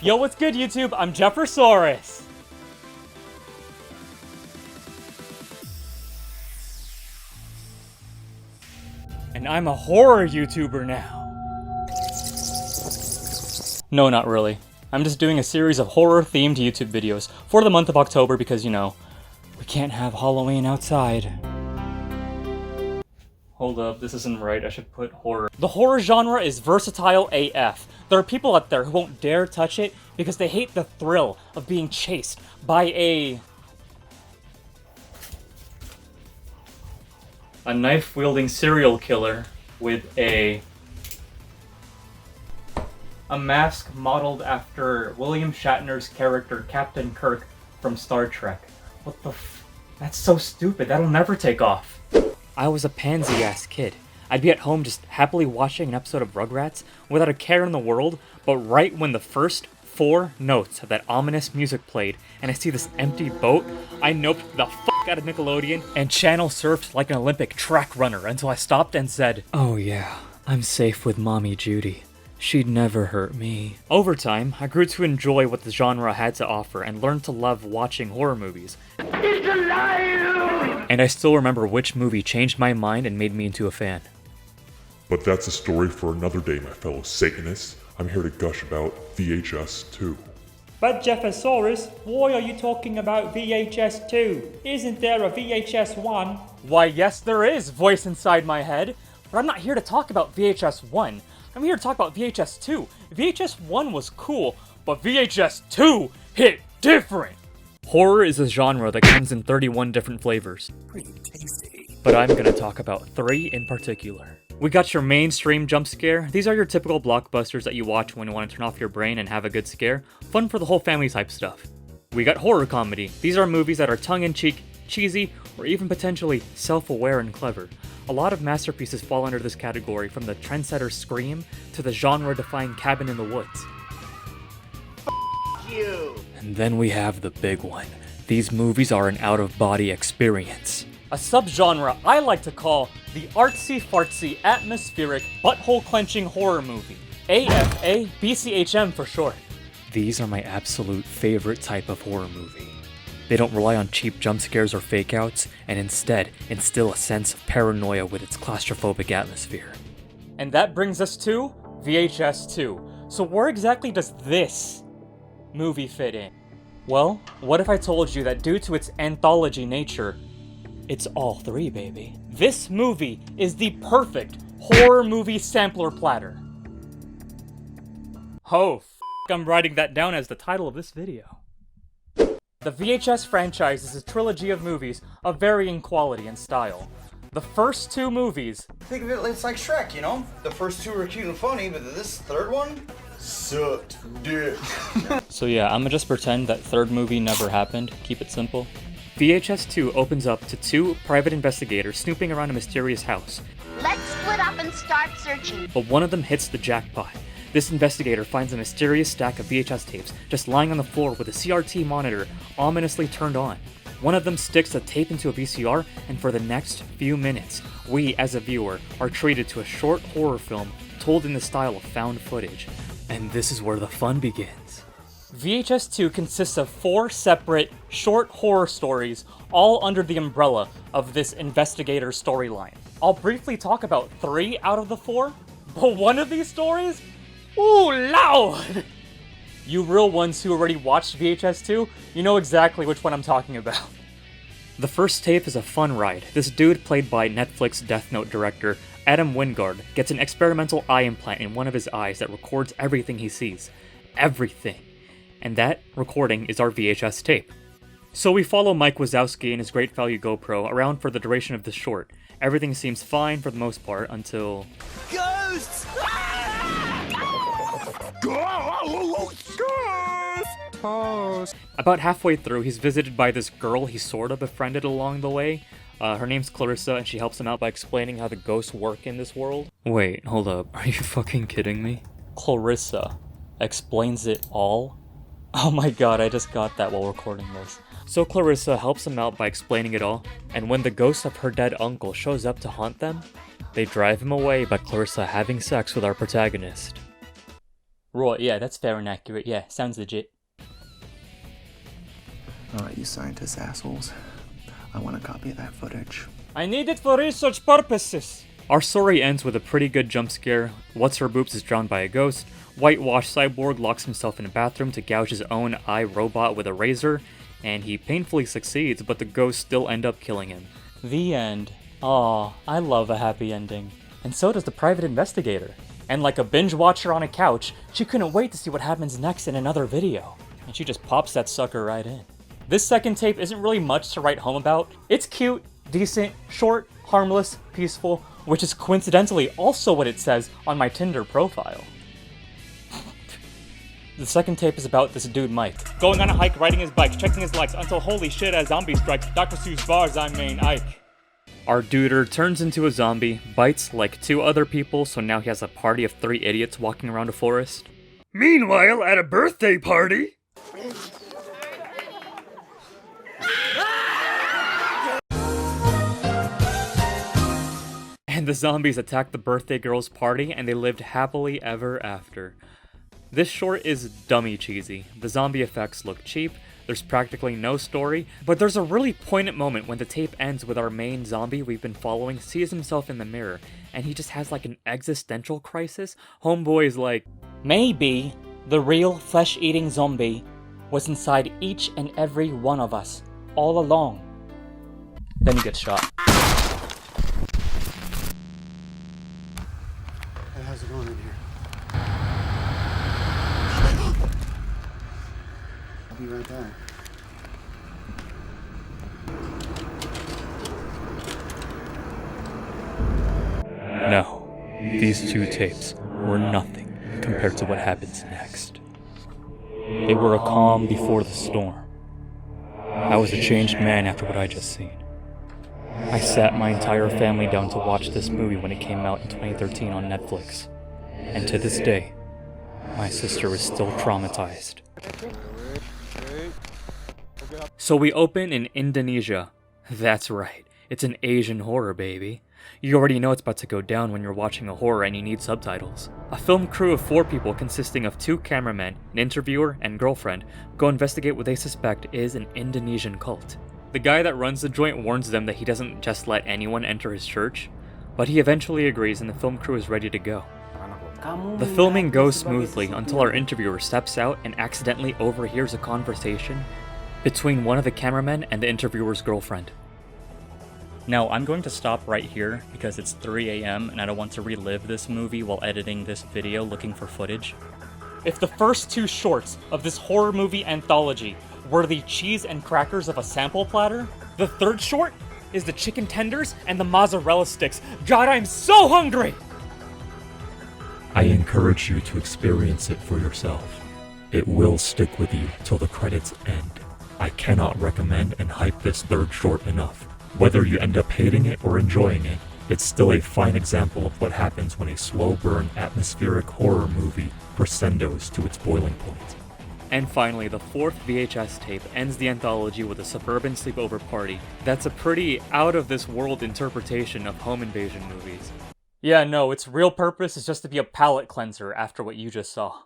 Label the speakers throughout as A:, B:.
A: Yo, what's good, YouTube? I'm Jeffersaurus. And I'm a horror YouTuber now. No, not really. I'm just doing a series of horror-themed YouTube videos for the month of October because, you know, we can't have Halloween outside. Hold up, this isn't right. I should put horror. The horror genre is versatile AF. There are people out there who won't dare touch it because they hate the thrill of being chased by a knife-wielding serial killer with a mask modeled after William Shatner's character Captain Kirk from Star Trek. What the That's so stupid. That'll never take off. I was a pansy-ass kid. I'd be at home just happily watching an episode of Rugrats without a care in the world, but right when the first 4 notes of that ominous music played and I see this empty boat, I noped the fuck out of Nickelodeon and channel surfed like an Olympic track runner until I stopped and said, "Oh yeah, I'm safe with Mommy Judy. She'd never hurt me." Over time, I grew to enjoy what the genre had to offer and learned to love watching horror movies. It's alive! And I still remember which movie changed my mind and made me into a fan.
B: But that's a story for another day, my fellow Satanists. I'm here to gush about VHS 2.
A: But Jeffersaurus, why are you talking about VHS 2? Isn't there a VHS 1? Why, yes there is, voice inside my head. But I'm not here to talk about VHS 1. I'm here to talk about VHS 2. VHS 1 was cool, but VHS 2 hit different! Horror is a genre that comes in 31 different flavors. Pretty tasty. But I'm gonna talk about 3 in particular. We got your mainstream jump scare. These are your typical blockbusters that you watch when you want to turn off your brain and have a good scare. Fun for the whole family type stuff. We got horror comedy. These are movies that are tongue-in-cheek, cheesy, or even potentially self-aware and clever. A lot of masterpieces fall under this category, from the trendsetter Scream to the genre-defying Cabin in the Woods. F*** you! And then we have the big one. These movies are an out-of-body experience. A subgenre I like to call the artsy-fartsy, atmospheric, butthole-clenching horror movie. AFA BCHM for short. These are my absolute favorite type of horror movie. They don't rely on cheap jump scares or fake-outs, and instead instill a sense of paranoia with its claustrophobic atmosphere. And that brings us to VHS 2. So where exactly does this movie fit in? Well, what if I told you that due to its anthology nature, it's all 3, baby. This movie is the perfect horror movie sampler platter. Oh, I'm writing that down as the title of this video. The VHS franchise is a trilogy of movies of varying quality and style. The first 2 movies...
C: Think of it, it's like Shrek, you know? The first 2 were cute and funny, but this third one sucked dick.
A: So yeah, I'm gonna just pretend that third movie never happened. Keep it simple. VHS 2 opens up to 2 private investigators snooping around a mysterious house.
D: Let's split up and start searching.
A: But one of them hits the jackpot. This investigator finds a mysterious stack of VHS tapes just lying on the floor with a CRT monitor ominously turned on. One of them sticks a tape into a VCR, and for the next few minutes, we, as a viewer, are treated to a short horror film told in the style of found footage. And this is where the fun begins. VHS 2 consists of 4 separate, short horror stories, all under the umbrella of this investigator storyline. I'll briefly talk about 3 out of the 4, but one of these stories? Ooh, loud! You real ones who already watched VHS 2, you know exactly which one I'm talking about. The first tape is a fun ride. This dude, played by Netflix Death Note director Adam Wingard, gets an experimental eye implant in one of his eyes that records everything he sees. Everything. And that recording is our VHS tape. So we follow Mike Wazowski and his great value GoPro around for the duration of the short. Everything seems fine for the most part until... Ghosts! Ghosts! About halfway through, he's visited by this girl he sort of befriended along the way. Her name's Clarissa, and she helps him out by explaining how the ghosts work in this world. Wait, hold up. Are you fucking kidding me? Clarissa explains it all? Oh my god, I just got that while recording this. So Clarissa helps him out by explaining it all, and when the ghost of her dead uncle shows up to haunt them, they drive him away by Clarissa having sex with our protagonist. Right, yeah, that's fair and accurate. Yeah, sounds legit.
E: Alright, you scientist assholes. I want a copy of that footage.
A: I need it for research purposes. Our story ends with a pretty good jump scare. What's Her Boobs is drowned by a ghost. Whitewashed cyborg locks himself in a bathroom to gouge his own eye robot with a razor, and he painfully succeeds, but the ghosts still end up killing him. The end. Aw, I love a happy ending. And so does the private investigator. And like a binge watcher on a couch, she couldn't wait to see what happens next in another video. And she just pops that sucker right in. This second tape isn't really much to write home about. It's cute, decent, short, harmless, peaceful, which is coincidentally also what it says on my Tinder profile. The second tape is about this dude Mike. Going on a hike, riding his bike, checking his likes until holy shit a zombie strikes. Dr. Seuss bars, I mean Ike. Our duder turns into a zombie, bites like 2 other people, so now he has a party of 3 idiots walking around a forest. Meanwhile, at a birthday party... And the zombies attacked the birthday girl's party, and they lived happily ever after. This short is dummy cheesy. The zombie effects look cheap, there's practically no story, but there's a really poignant moment when the tape ends with our main zombie we've been following sees himself in the mirror, and he just has like an existential crisis. Homeboy's like, maybe the real flesh-eating zombie was inside each and every one of us, all along. Then he gets shot.
F: Hey, how's it going in here? I'll be right back.
A: No, these 2 tapes were nothing compared to what happens next. They were a calm before the storm. I was a changed man after what I just seen. I sat my entire family down to watch this movie when it came out in 2013 on Netflix. And to this day, my sister is still traumatized. So we open in Indonesia. That's right, it's an Asian horror, baby. You already know it's about to go down when you're watching a horror and you need subtitles. A film crew of 4 people consisting of 2 cameramen, an interviewer, and girlfriend go investigate what they suspect is an Indonesian cult. The guy that runs the joint warns them that he doesn't just let anyone enter his church, but he eventually agrees and the film crew is ready to go. The filming goes smoothly until our interviewer steps out and accidentally overhears a conversation between one of the cameramen and the interviewer's girlfriend. Now, I'm going to stop right here because it's 3 a.m. and I don't want to relive this movie while editing this video looking for footage. If the first 2 shorts of this horror movie anthology were the cheese and crackers of a sample platter, the 3rd short is the chicken tenders and the mozzarella sticks. God, I'm so hungry!
G: I encourage you to experience it for yourself. It will stick with you till the credits end. I cannot recommend and hype this 3rd short enough. Whether you end up hating it or enjoying it, it's still a fine example of what happens when a slow burn atmospheric horror movie crescendos to its boiling point.
A: And finally, the 4th VHS tape ends the anthology with a suburban sleepover party. That's a pretty out-of-this-world interpretation of home invasion movies. Yeah, no, its real purpose is just to be a palate cleanser after what you just saw.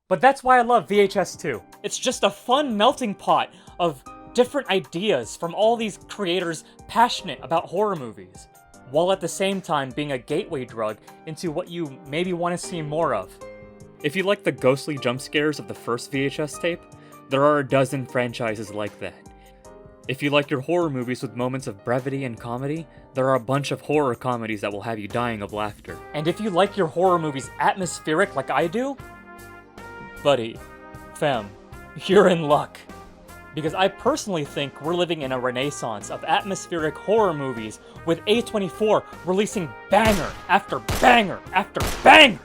A: But that's why I love VHS 2. It's just a fun melting pot of different ideas from all these creators passionate about horror movies, while at the same time being a gateway drug into what you maybe want to see more of. If you like the ghostly jump scares of the first VHS tape, there are a dozen franchises like that. If you like your horror movies with moments of brevity and comedy, there are a bunch of horror comedies that will have you dying of laughter. And if you like your horror movies atmospheric like I do, buddy, fam, you're in luck. Because I personally think we're living in a renaissance of atmospheric horror movies with A24 releasing banger after banger after banger!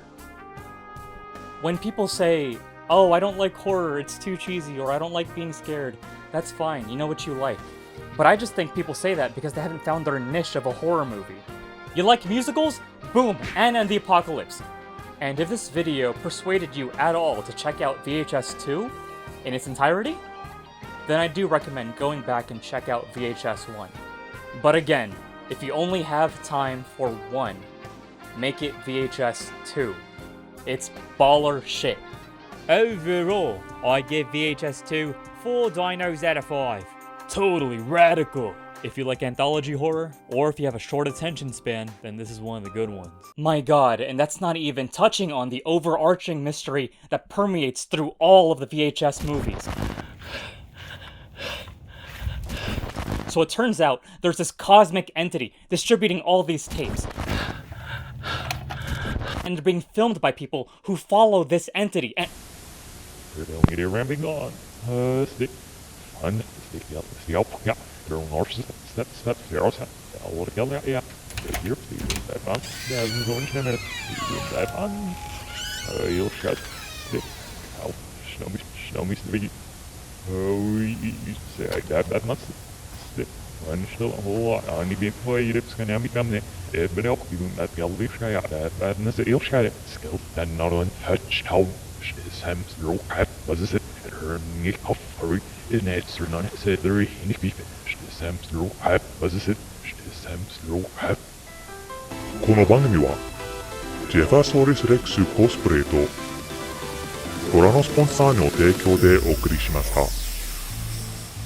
A: When people say, oh, I don't like horror, it's too cheesy, or I don't like being scared, that's fine, you know what you like. But I just think people say that because they haven't found their niche of a horror movie. You like musicals? Boom, Anna and the Apocalypse. And if this video persuaded you at all to check out VHS 2 in its entirety, then I do recommend going back and check out VHS 1. But again, if you only have time for one, make it VHS 2. It's baller shit. Overall, I give VHS 2 4 dinos out of 5. Totally radical. If you like anthology horror, or if you have a short attention span, then this is one of the good ones. My god, and that's not even touching on the overarching mystery that permeates through all of the VHS movies. So it turns out, there's this cosmic entity distributing all these tapes. And they're being filmed by people who follow this entity, and...
H: They're ramping on. Stick. Ja. They're step. They're outside. I'll look at that. Yeah. You're that man. Yeah, I'm going to minute. That man. You'll shut. Stick. Help. Snow me, sticky. Oh, you say that man. Stick. One still a whole lot. I need to be played. It's going to be coming. But help you that be able to try out that. And that's you'll try it. Skill. Then not on touch. How is him slow cat? Was it? Hurry. How hurry. Isn't it? Sir, none. Said there is any beef. Sam slow hat. Was it? Sam slow hat.
B: この番組はジェファーソーリスレックスコスプレイとドラのスポンサーの提供でお送りしました。